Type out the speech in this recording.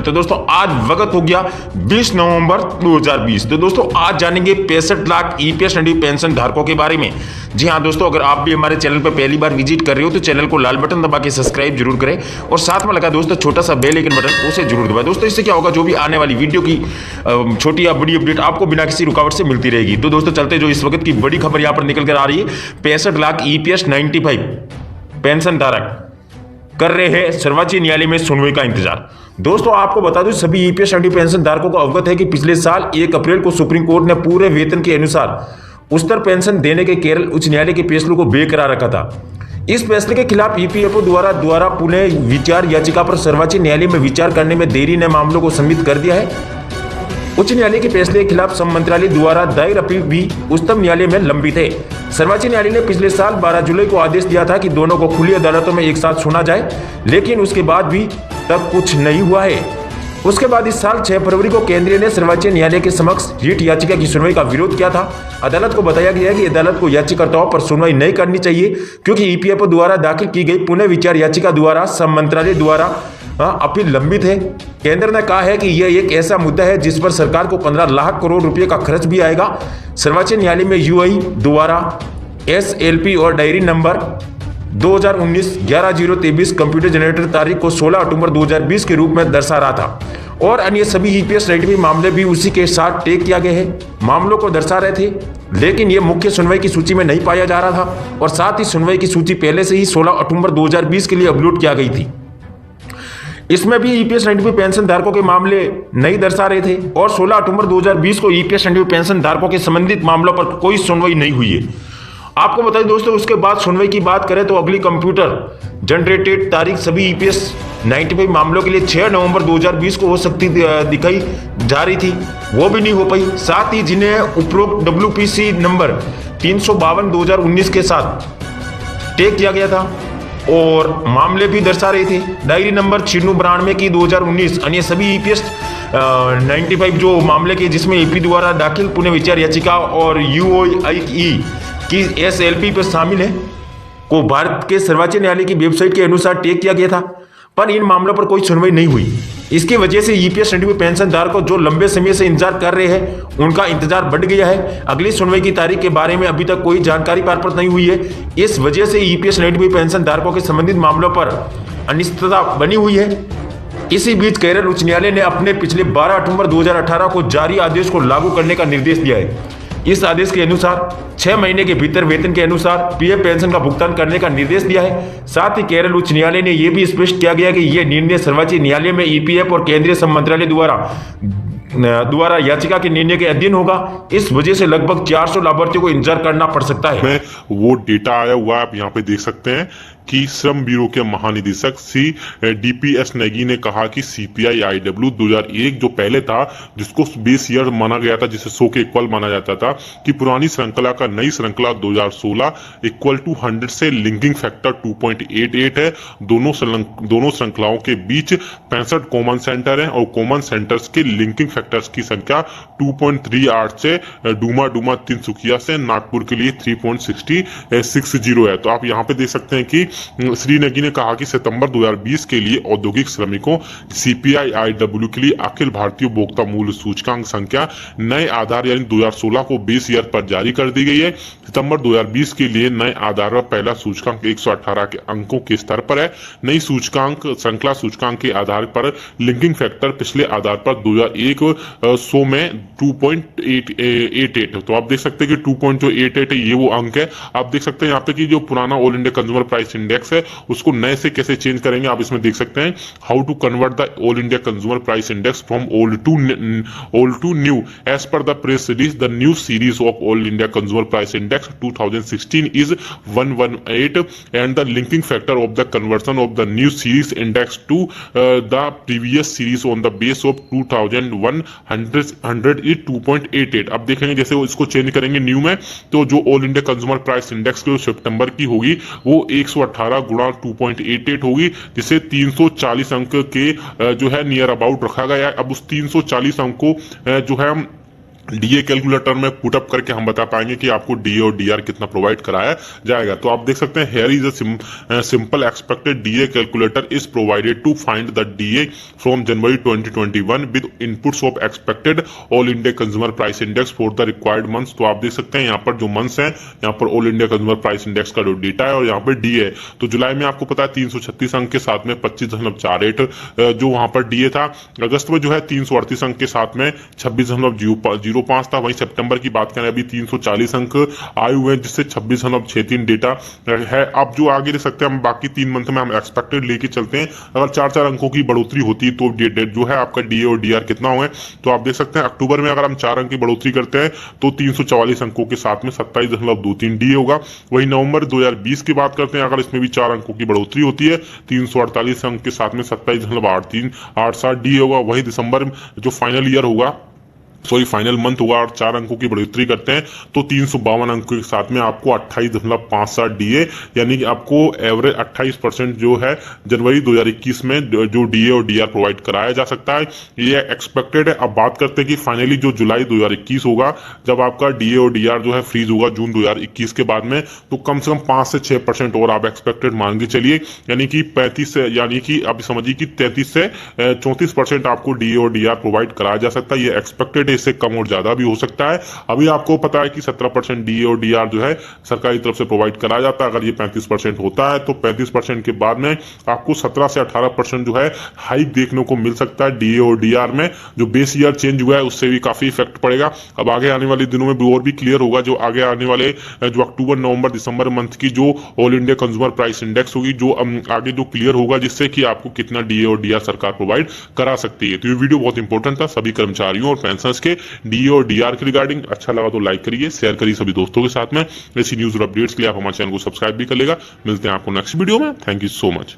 तो दोस्तों आज वक्त हो गया 20 नवंबर 2020। तो दोस्तों आज जानेंगे 65 लाख ईपीएस एंड पेंशन धारकों के बारे में। जी हाँ दोस्तों, अगर आप भी हमारे चैनल पर पहली बार विजिट कर रहे हो तो चैनल को लाल बटन दबा के सब्सक्राइब जरूर करें और साथ में लगा दोस्तों छोटा सा बेल आइकन बटन, उसे जरूर दबाएं। दोस्तों इससे क्या होगा, जो भी आने वाली वीडियो की छोटी या बड़ी अपडेट आपको बिना किसी रुकावट से मिलती रहेगी। तो दोस्तों चलते जो इस वक्त की बड़ी खबर यहाँ पर निकल कर आ रही है, 65 लाख ईपीएस 95 पेंशन धारक कर रहे हैं सर्वोच्च न्यायालय में सुनवाई का इंतजार। दोस्तों आपको बता दूं, सभी ईपीएस एंड पेंशन धारकों को अवगत है कि पिछले साल 1 अप्रैल को सुप्रीम कोर्ट ने पूरे वेतन के अनुसार उच्चतर पेंशन देने के केरल उच्च न्यायालय के फैसले को बेकरार रखा था। इस फैसले के खिलाफ ईपीएफओ द्वारा पुनः विचार याचिका पर सर्वोच्च न्यायालय में विचार करने में देरी ने मामलों को सम्मिलित कर दिया है। उच्च न्यायालय के फैसले के खिलाफ श्रम मंत्रालय द्वारा दायर अपील भी उच्चतम न्यायालय में लंबित है। सर्वोच्च न्यायालय ने पिछले साल 12 जुलाई को आदेश दिया था कि दोनों को खुली अदालतों में एक साथ सुना जाए, लेकिन उसके बाद भी तक कुछ नहीं हुआ है। उसके बाद इस साल 6 फरवरी को केंद्रीय ने सर्वोच्च न्यायालय के समक्ष रिट याचिका की सुनवाई का विरोध किया था। अदालत को बताया गया है कि अदालत को याचिकाकर्ताओं पर सुनवाई नहीं करनी चाहिए, क्योंकि ईपीएफओ द्वारा दाखिल की गई पुनः विचार याचिका द्वारा श्रम मंत्रालय द्वारा अपील लंबित है। केंद्र ने कहा है कि यह एक ऐसा मुद्दा है जिस पर सरकार को 15 लाख करोड़ रुपए का खर्च भी आएगा। सर्वोच्च न्यायालय में यूआई द्वारा एसएलपी और डायरी नंबर 2019-11-023 कंप्यूटर जनरेटर तारीख को 16 अक्टूबर 2020 के रूप में दर्शा रहा था और अन्य सभी ईपीएस 95 मामले भी उसी के साथ टेक किया गए हैं। मामलों को दर्शा रहे थे, लेकिन यह मुख्य सुनवाई की सूची में नहीं पाया जा रहा था और साथ ही सुनवाई की सूची पहले से ही 16 अक्टूबर 2020 के लिए अपलोड किया गई थी। इसमें भी ईपीएस 95 पेंशन धारकों के मामले नहीं दर्शा रहे थे और 16 अक्टूबर 2020 को ईपीएस 95 पेंशन धारकों के संबंधित मामलों पर कोई सुनवाई नहीं हुई है। आपको बताइए दोस्तों, उसके बाद सुनवाई की बात करें तो अगली कंप्यूटर जनरेटेड तारीख सभी ईपीएस 95 मामलों के लिए 6 नवंबर 2020 को हो सकती दिखाई जा रही थी, वो भी नहीं हो पाई। साथ ही जिन्हें उपरोक्त डब्ल्यूपीसी नंबर 352 2019 के साथ टेक किया गया था और मामले भी दर्शा रहे थे, डायरी नंबर 9692 की 2019, अन्य सभी ईपीएस 95 जो मामले के जिसमें ईपी द्वारा दाखिल पुनः विचार याचिका और यूओआई की एसएलपी पर शामिल है, को भारत के सर्वोच्च न्यायालय की वेबसाइट के अनुसार टेक किया गया था, पर इन मामलों पर कोई सुनवाई नहीं हुई। इसकी वजह से ईपीएस 95 पेंशन धारकों जो लंबे समय से इंतजार कर रहे हैं, उनका इंतजार बढ़ गया है। अगली सुनवाई की तारीख के बारे में अभी तक कोई जानकारी प्राप्त नहीं हुई है। इस वजह से ईपीएस 95 पेंशन धारकों के संबंधित मामलों पर अनिश्चितता बनी हुई है। इसी बीच केरल उच्च न्यायालय ने अपने पिछले 12 अक्टूबर 2018 को जारी आदेश को लागू करने का निर्देश दिया है। इस आदेश के अनुसार 6 महीने के भीतर वेतन के अनुसार पीएफ पेंशन का भुगतान करने का निर्देश दिया है। साथ ही केरल उच्च न्यायालय ने यह भी स्पष्ट किया गया कि यह निर्णय सर्वोच्च न्यायालय में ईपीएफ और केंद्रीय श्रम मंत्रालय द्वारा याचिका के निर्णय के अधीन होगा। इस वजह से लगभग 400 लाभार्थियों को इंतजार करना पड़ सकता है। वो डेटा आया हुआ आप यहाँ पे देख सकते हैं कि श्रम ब्यूरो के महानिदेशक सी डीपीएस नेगी ने कहा कि सीपीआई आईडब्ल्यू 2001 जो पहले था, जिसको बेस ईयर माना गया था, जिसे 100 के इक्वल माना जाता था, कि पुरानी श्रृंखला का नई श्रृंखला 2016 इक्वल टू 100 से लिंकिंग फैक्टर 2.88 है। दोनों श्रृंखलाओं के बीच 65 कॉमन सेंटर है और कॉमन सेंटर्स के लिंकिंग फैक्टर्स की संख्या 2.38 से डूमा तिनसुकिया से नागपुर के लिए 3.60 है। तो आप यहाँ पे देख सकते हैं कि श्री नेगी ने कहा कि सितंबर 2020 के लिए औद्योगिक श्रमिकों सीपीआई आईडब्ल्यू के लिए अखिल भारतीय उपभोक्ता मूल्य सूचकांक संख्या नए आधार यानी 2016 को बेस ईयर पर जारी कर दी गई है। सितंबर 2020 के लिए नए आधार पर पहला सूचकांक 118 के अंकों के स्तर पर है। नई सूचकांक श्रृंखला सूचकांक के आधार पर लिंकिंग फैक्टर पिछले आधार पर 2001 में 2.88। तो आप देख सकते हैं कि 2.88 है, ये वो अंक है। आप देख सकते हैं यहाँ पे कि जो पुराना all India consumer price index है उसको नए से कैसे चेंज करेंगे। आप इसमें देख सकते हैं how to convert the all India consumer price index from old to new as per the press release the new series of all India consumer price index 2016 is 118 and the linking factor of the conversion of the new series index to the previous series on the base of 2100 is 2.88। अब देखेंगे जैसे वो इसको change करेंगे new में, तो जो all India consumer price index के सितंबर की होगी वो 118 गुणा 2.88 होगी, जिसे 340 अंक के जो है नियर अबाउट रखा गया है। अब उस 340 अंक को जो है डीए कैलकुलेटर में पुटअप करके हम बता पाएंगे कि आपको डीए और डीआर कितना प्रोवाइड कराया जाएगा। तो आप देख सकते हैं here is a simple expected DA calculator is provided to find the DA from January 2021 with inputs of expected all India consumer price index for the required months. तो आप देख सकते हैं यहाँ पर जो मंथ्स हैं, यहाँ पर all India consumer price index का जो डेटा है और यहाँ पर डीए। तो जुलाई में आपको पता है 336 अंक के साथ में 25.48 जो वहां पर डीए था। अगस्त में जो है 338 अंक के साथ में 26.05 था। वहीं सितंबर की बात करें अभी 340 अंक आए हुए हैं जिससे 26.63 डेटा है। अब जो आगे देख सकते हैं हम बाकी 3 मंथ में हम एक्सपेक्टेड लेके चलते हैं, अगर 4-4 अंकों की बढ़ोतरी होती है तो जो है आपका डीए और डीआर कितना हुए। तो आप देख सकते हैं अक्टूबर में अगर हम 4 अंक की बढ़ोतरी करते हैं तो 344 अंकों के साथ में 27.23 डीए होगा। वही नवंबर 2020 की बात करते हैं, अगर इसमें भी 4 अंकों की बढ़ोतरी होती है 348 अंक के साथ में 27.87 डीए होगा। वही दिसंबर जो फाइनल ईयर होगा, सॉरी फाइनल मंथ होगा और 4 अंकों की बढ़ोतरी करते हैं तो 352 अंकों के साथ में आपको 28.57 डीए, यानी कि आपको एवरेज 28% जो है जनवरी 2021 में जो डीए और डीआर प्रोवाइड कराया जा सकता है, ये एक्सपेक्टेड है। अब बात करते हैं कि फाइनली जो जुलाई 2021 होगा जब आपका डीए और डीआर जो है फ्रीज होगा जून 2021 के बाद में, तो कम से कम 5 से 6% और आप एक्सपेक्टेड मान के चलिए, यानी कि 35 से, यानी कि आप समझिए कि 33 से 34% आपको डीए और डीआर प्रोवाइड कराया जा सकता है। ये एक्सपेक्टेड, इससे कम और ज्यादा भी हो सकता है। अभी आपको पता है कि 17% डीए और डीआर जो है सरकारी तरफ से प्रोवाइड कराया जाता है। अगर ये 35% होता है तो 35% के बाद में आपको 17 से 18% जो है हाइक देखने को मिल सकता है डीए और डीआर में। जो बेस ईयर चेंज हुआ है उससे भी काफी इफेक्ट पड़ेगा। अब आगे आने वाले दिनों में भी और भी क्लियर होगा, जो आगे आने वाले जो अक्टूबर नवंबर दिसंबर मंथ की जो all India consumer price index होगी, जो आगे जो क्लियर होगा, जिससे कि आपको कितना डीए और डीआर सरकार प्रोवाइड करा सकती है। तो ये वीडियो बहुत इंपॉर्टेंट था सभी कर्मचारियों और पेंशनर्स के डीए और डीआर के रिगार्डिंग। अच्छा लगा तो लाइक करिए, शेयर करिए सभी दोस्तों के साथ में। ऐसी न्यूज और अपडेट्स के लिए आप हमारे चैनल को सब्सक्राइब भी कर लेगा। मिलते हैं आपको नेक्स्ट वीडियो में। Thank you so much.